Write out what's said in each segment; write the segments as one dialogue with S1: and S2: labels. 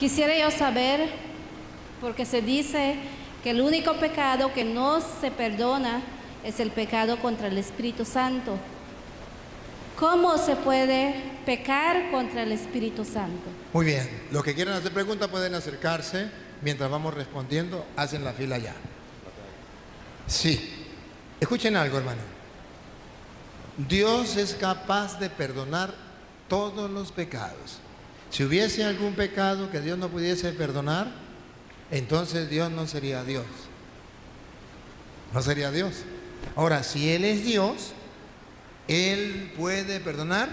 S1: Quisiera yo saber, porque se dice que el único pecado que no se perdona es el pecado contra el Espíritu Santo. ¿Cómo se puede pecar contra el Espíritu Santo?
S2: Muy bien, los que quieran hacer preguntas pueden acercarse mientras vamos respondiendo, hacen la fila ya. Sí, escuchen algo, hermano. Dios es capaz de perdonar todos los pecados. Si hubiese algún pecado que Dios no pudiese perdonar, entonces Dios no sería Dios. No sería Dios. Ahora, si Él es Dios, Él puede perdonar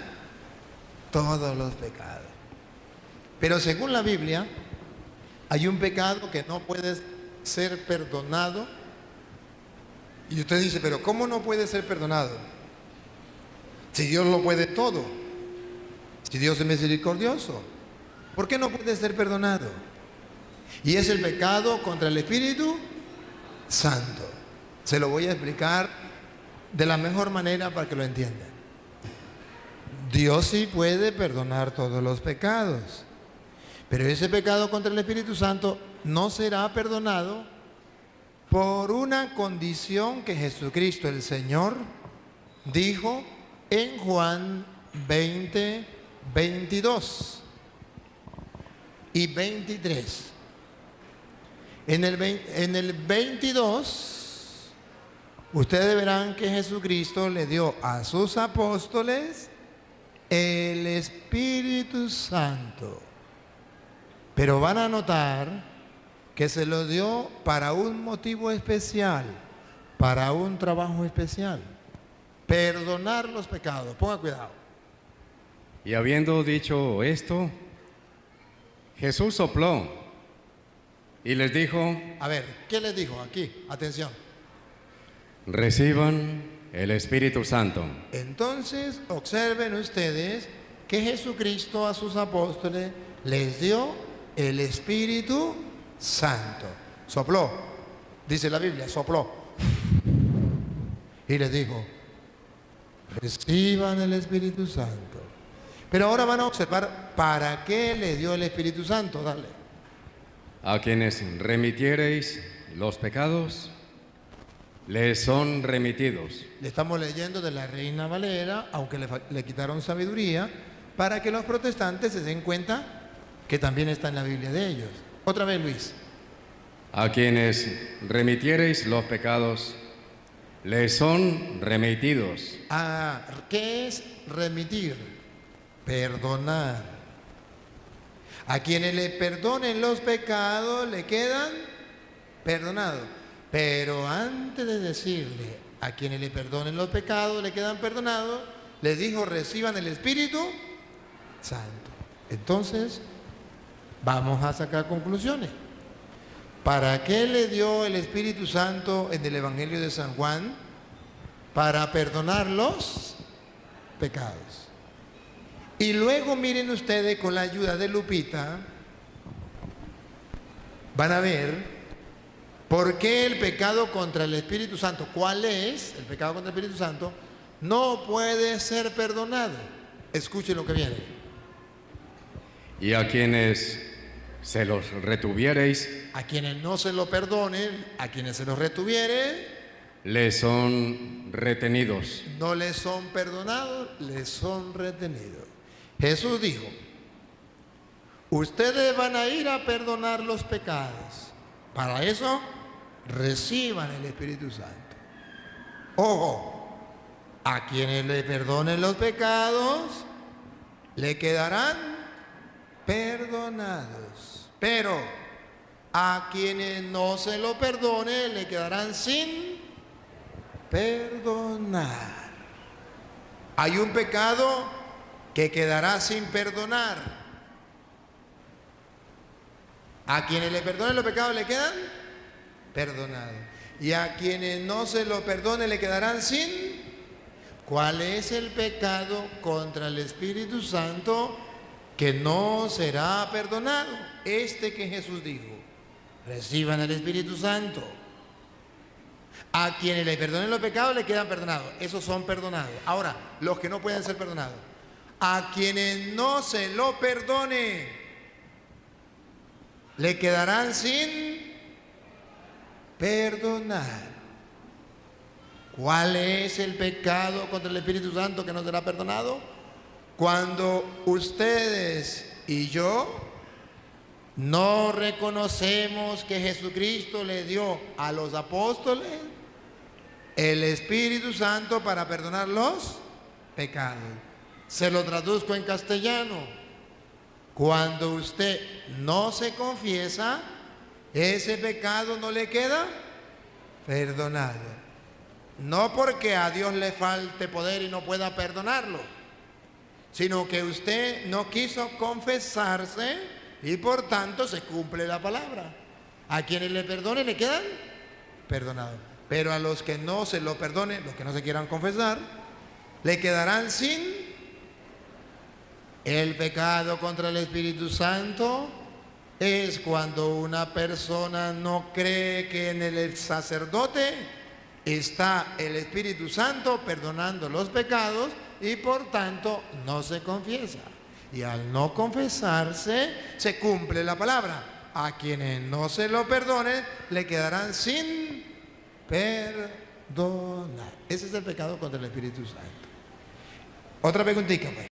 S2: todos los pecados. Pero según la Biblia, hay un pecado que no puede ser perdonado. Y usted dice, pero ¿cómo no puede ser perdonado? Si Dios lo puede todo. Si Dios es misericordioso, ¿por qué no puede ser perdonado? Y es el pecado contra el Espíritu Santo. Se lo voy a explicar de la mejor manera para que lo entiendan. Dios sí puede perdonar todos los pecados, pero ese pecado contra el Espíritu Santo no será perdonado por una condición que Jesucristo el Señor dijo en Juan 20, 22 y 23. En el 22, ustedes verán que Jesucristo le dio a sus apóstoles el Espíritu Santo. Pero van a notar que se lo dio para un motivo especial, para un trabajo especial. Perdonar los pecados. Ponga cuidado.
S3: Y habiendo dicho esto, Jesús sopló y les dijo:
S2: A ver, ¿qué les dijo aquí? Atención.
S3: Reciban el Espíritu Santo.
S2: Entonces, observen ustedes que Jesucristo a sus apóstoles les dio el Espíritu Santo. Sopló, dice la Biblia, sopló. Y les dijo, reciban el Espíritu Santo. Pero ahora van a observar para qué le dio el Espíritu Santo. Dale.
S3: A quienes remitiereis los pecados, les son remitidos.
S2: Le estamos leyendo de la Reina Valera, aunque le quitaron sabiduría, para que los protestantes se den cuenta que también está en la Biblia de ellos. Otra vez, Luis.
S3: A quienes remitiereis los pecados, les son remitidos.
S2: ¿Qué es remitir? Perdonar. A quienes le perdonen los pecados, le quedan perdonados. Pero antes de decirle a quienes le perdonen los pecados, le quedan perdonados, les dijo, reciban el Espíritu Santo. Entonces, vamos a sacar conclusiones. ¿Para qué le dio el Espíritu Santo en el Evangelio de San Juan? Para perdonar los pecados. Y luego miren ustedes, con la ayuda de Lupita, van a ver por qué el pecado contra el Espíritu Santo, ¿cuál es el pecado contra el Espíritu Santo? No puede ser perdonado. Escuchen lo que viene.
S3: Y a quienes se los retuviereis,
S2: a quienes no se lo perdonen, a quienes se los retuviere,
S3: les son retenidos.
S2: No les son perdonados, les son retenidos. Jesús dijo, ustedes van a ir a perdonar los pecados. Para eso, reciban el Espíritu Santo. Ojo, a quienes le perdonen los pecados, le quedarán perdonados. Pero a quienes no se lo perdone, le quedarán sin perdonar. Hay un pecado que quedará sin perdonar. A quienes le perdonen los pecados le quedan perdonados. Y a quienes no se lo perdone le quedarán sin. ¿Cuál es el pecado contra el Espíritu Santo que no será perdonado? Este que Jesús dijo, reciban el Espíritu Santo. A quienes le perdonen los pecados le quedan perdonados. Esos son perdonados. Ahora, los que no pueden ser perdonados. A quienes no se lo perdone, le quedarán sin perdonar. ¿Cuál es el pecado contra el Espíritu Santo que no será perdonado? Cuando ustedes y yo no reconocemos que Jesucristo le dio a los apóstoles el Espíritu Santo para perdonar los pecados. Se lo traduzco en castellano. Cuando usted no se confiesa, ese pecado no le queda perdonado. No porque a Dios le falte poder y no pueda perdonarlo, sino que usted no quiso confesarse y por tanto se cumple la palabra. A quienes le perdone le quedan perdonados. Pero a los que no se lo perdone, los que no se quieran confesar, le quedarán sin. El pecado contra el Espíritu Santo es cuando una persona no cree que en el sacerdote está el Espíritu Santo perdonando los pecados y por tanto no se confiesa. Y al no confesarse se cumple la palabra. A quienes no se lo perdonen le quedarán sin perdonar. Ese es el pecado contra el Espíritu Santo. Otra preguntita, pues.